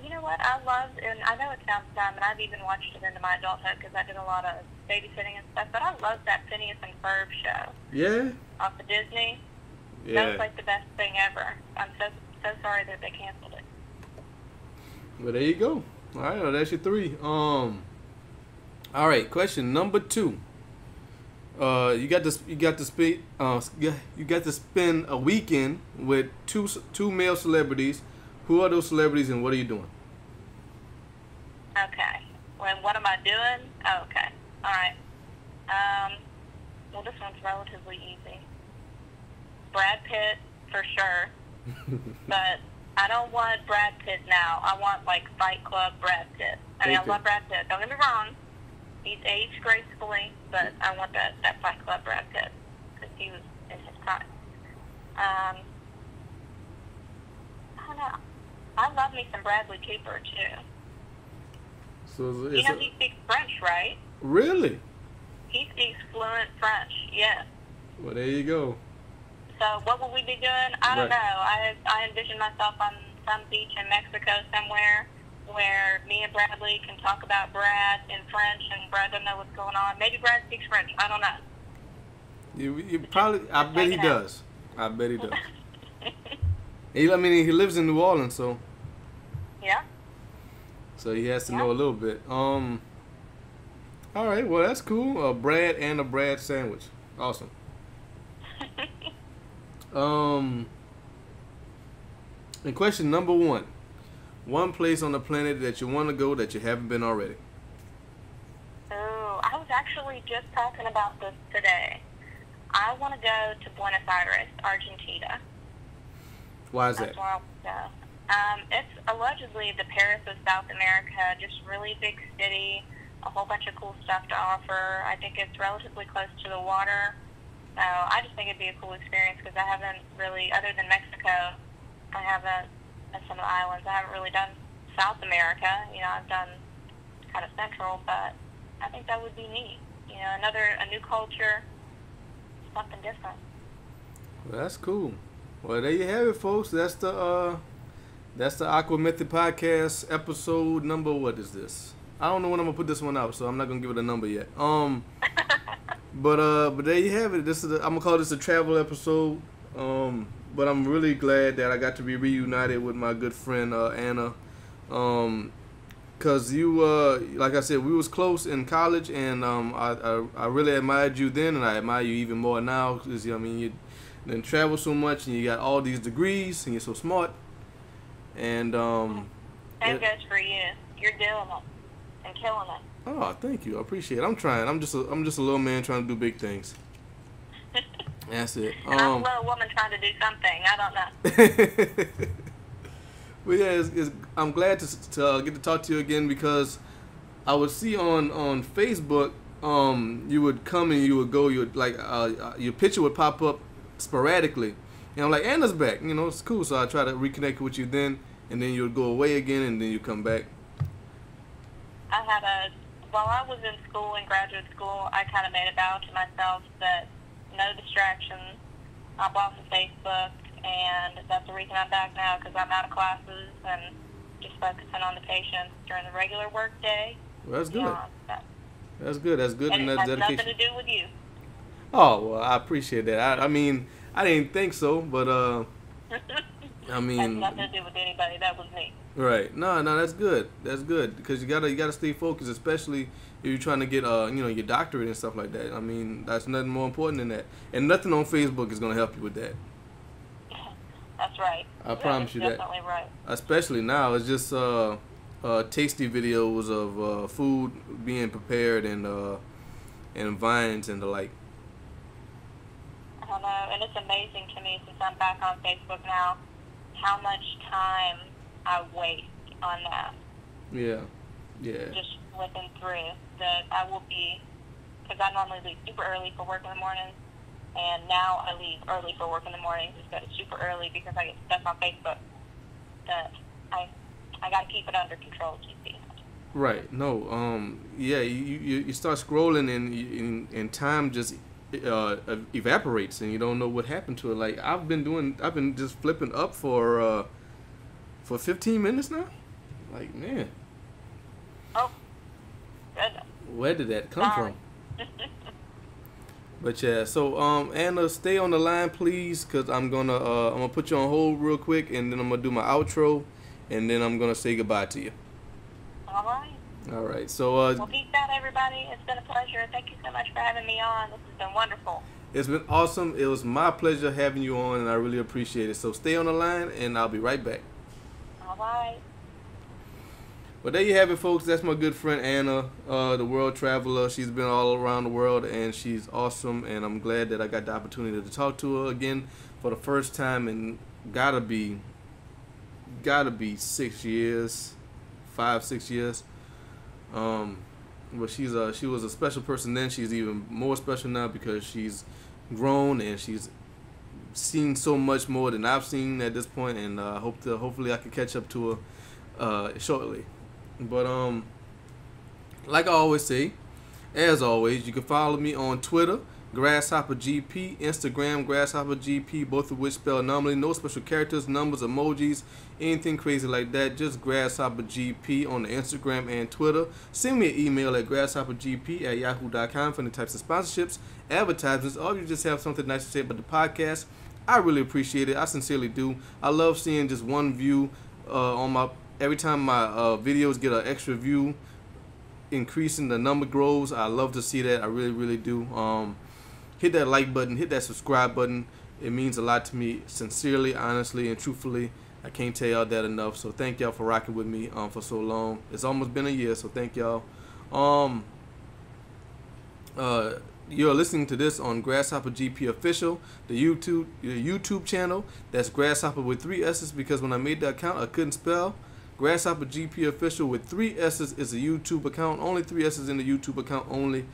[SPEAKER 3] You know what? I loved, and I know it sounds dumb, and I've even watched it into my adulthood because I did a lot of babysitting and stuff, but I loved that Phineas and Ferb show.
[SPEAKER 2] Yeah?
[SPEAKER 3] Off of Disney.
[SPEAKER 2] Yeah.
[SPEAKER 3] That was like the best thing ever. I'm so sorry that they canceled it.
[SPEAKER 2] Well, there you go. All right, well, that's your 3. All right, question number 2. You got to spend a weekend with two male celebrities. Who are those celebrities and what are you doing?
[SPEAKER 3] Okay. Well, what am I doing? Oh, okay. All right. Well, this one's relatively easy. Brad Pitt, for sure. But I don't want Brad Pitt now. I want, like, Fight Club Brad Pitt. I mean,
[SPEAKER 2] Okay.
[SPEAKER 3] I love Brad Pitt. Don't get me wrong. He's aged gracefully, but I want that Fight Club Brad Pitt because he was in his prime. I don't know. I love me some Bradley Cooper, too.
[SPEAKER 2] So
[SPEAKER 3] You know, he speaks French, right?
[SPEAKER 2] Really?
[SPEAKER 3] He speaks fluent French, yes.
[SPEAKER 2] Well, there you go.
[SPEAKER 3] So what will we be doing? I don't
[SPEAKER 2] Right.
[SPEAKER 3] know. I envision myself on some beach in Mexico somewhere where me and Bradley can talk about Brad in French and Brad doesn't know what's going on. Maybe Brad speaks French. I don't know.
[SPEAKER 2] You probably. I bet he
[SPEAKER 3] check it out.
[SPEAKER 2] does. I bet he does. I mean, he lives in New Orleans, so
[SPEAKER 3] Yeah?
[SPEAKER 2] he has to
[SPEAKER 3] Yeah.
[SPEAKER 2] know a little bit. All right, well that's cool. A Brad and a Brad sandwich. Awesome. And question number 1. One place on the planet that you want to go that you haven't been already.
[SPEAKER 3] Oh, I was actually just talking about this today. I want to go to Buenos Aires, Argentina.
[SPEAKER 2] Why is that?
[SPEAKER 3] That's where I want to go. It's allegedly the Paris of South America, just really big city, a whole bunch of cool stuff to offer. I think it's relatively close to the water. So I just think it'd be a cool experience because I haven't really, other than Mexico, I haven't, and some of the islands, I haven't really done South America. You know, I've done kind of Central, but I think that would be neat. You know, a new culture, something different.
[SPEAKER 2] Well, that's cool. Well, there you have it, folks. That's the AquaMethodPodcast episode number. What is this? I don't know when I'm gonna put this one out, so I'm not gonna give it a number yet. But there you have it. I'm gonna call this a travel episode. But I'm really glad that I got to be reunited with my good friend Anna. Cause you, like I said, we was close in college, and I really admired you then, and I admire you even more now. Cause I mean, you then travel so much, and you got all these degrees, and you're so smart. And
[SPEAKER 3] Same goes for you. You're doing it and killing it.
[SPEAKER 2] Oh, thank you. I appreciate it. I'm trying. I'm just a little man trying to do big things. That's it.
[SPEAKER 3] And I'm a little woman trying to do something. I don't know.
[SPEAKER 2] But yeah, I'm glad to get to talk to you again because I would see on Facebook, you would come and you would go. You would like your picture would pop up sporadically, and I'm like, Anna's back. You know, it's cool. So I try to reconnect with you then, and then you would go away again, and then you come back.
[SPEAKER 3] While I was in school, in graduate school, I kind of made a vow to myself that no distractions. I'm off of Facebook, and that's the reason I'm back now, because I'm out of classes and just focusing on the patients during the regular work day.
[SPEAKER 2] Well, that's good.
[SPEAKER 3] So.
[SPEAKER 2] That's good. That's good.
[SPEAKER 3] And it
[SPEAKER 2] that's
[SPEAKER 3] has
[SPEAKER 2] dedication.
[SPEAKER 3] nothing to do with you.
[SPEAKER 2] Oh, well, I appreciate that. I mean, I didn't think so, but I mean,
[SPEAKER 3] has nothing to do with anybody. That was me.
[SPEAKER 2] Right. No, that's good. That's good because you gotta stay focused, especially if you're trying to get your doctorate and stuff like that. I mean, that's nothing more important than that. And nothing on Facebook is gonna help you with that.
[SPEAKER 3] That's right.
[SPEAKER 2] I promise you that.
[SPEAKER 3] Definitely right.
[SPEAKER 2] Especially now, it's just tasty videos of food being prepared and vines and the like.
[SPEAKER 3] I don't know, and it's amazing to me since I'm back on Facebook now how much time I waste on that.
[SPEAKER 2] Yeah.
[SPEAKER 3] Just looking through that I will be, because I normally leave super early for work in the morning, And now I leave early for work in the mornings instead of super early because I get stuff on Facebook that I got to keep it under control, GP.
[SPEAKER 2] Right. No. Yeah. You start scrolling and time just evaporates and you don't know what happened to it. Like I've been just flipping up for 15 minutes now. Like, man.
[SPEAKER 3] Oh, goodness.
[SPEAKER 2] Where did that come from? But yeah, so Anna, stay on the line, please, cause I'm gonna put you on hold real quick, and then I'm gonna do my outro, and then I'm gonna say goodbye to you.
[SPEAKER 3] All right.
[SPEAKER 2] All right. So
[SPEAKER 3] Well, peace out, everybody. It's been a pleasure. Thank you so much for having me on. This has been wonderful.
[SPEAKER 2] it's been awesome. It was my pleasure having you on, and I really appreciate it. So stay on the line, and I'll be right back.
[SPEAKER 3] All right.
[SPEAKER 2] Well, there you have it, folks. That's my good friend Anna, the world traveler. She's been all around the world, and she's awesome. And I'm glad that I got the opportunity to talk to her again for the first time in gotta be 6 years, 5-6 years. But she was a special person then. She's even more special now because she's grown and she's seen so much more than I've seen at this point. And hopefully I can catch up to her shortly. But like I always say, as always, you can follow me on Twitter, GrasshopperGP, Instagram, GrasshopperGP, both of which spelled normally, no special characters, numbers, emojis, anything crazy like that. Just GrasshopperGP on the Instagram and Twitter. Send me an email at grasshoppergp@yahoo.com for any types of sponsorships, advertisements, or if you just have something nice to say about the podcast. I really appreciate it. I sincerely do. I love seeing just one view every time my videos get an extra view, increasing the number grows. I love to see that. I really, really do. Hit that like button, hit that subscribe button. It means a lot to me, sincerely, honestly, and truthfully. I can't tell y'all that enough. So thank y'all for rocking with me for so long. It's almost been a year, so thank y'all. You're listening to this on GrasshopperGP Official, the YouTube channel. That's Grasshopper with 3 S's because when I made the account, I couldn't spell. GrasshopperGP Official with 3 S's is a YouTube account. Only 3 S's in the YouTube account only.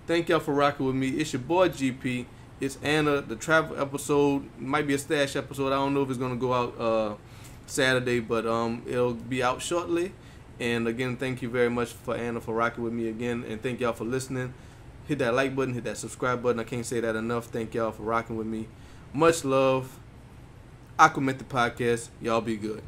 [SPEAKER 2] Thank y'all for rocking with me. It's your boy GP. It's Anna. The travel episode might be a stash episode. I don't know if it's gonna go out Saturday, but it'll be out shortly. And again, thank you very much for Anna for rocking with me again, and thank y'all for listening. Hit that like button, hit that subscribe button. I can't say that enough. Thank y'all for rocking with me. Much love. AquaMethodPodcast. Y'all be good.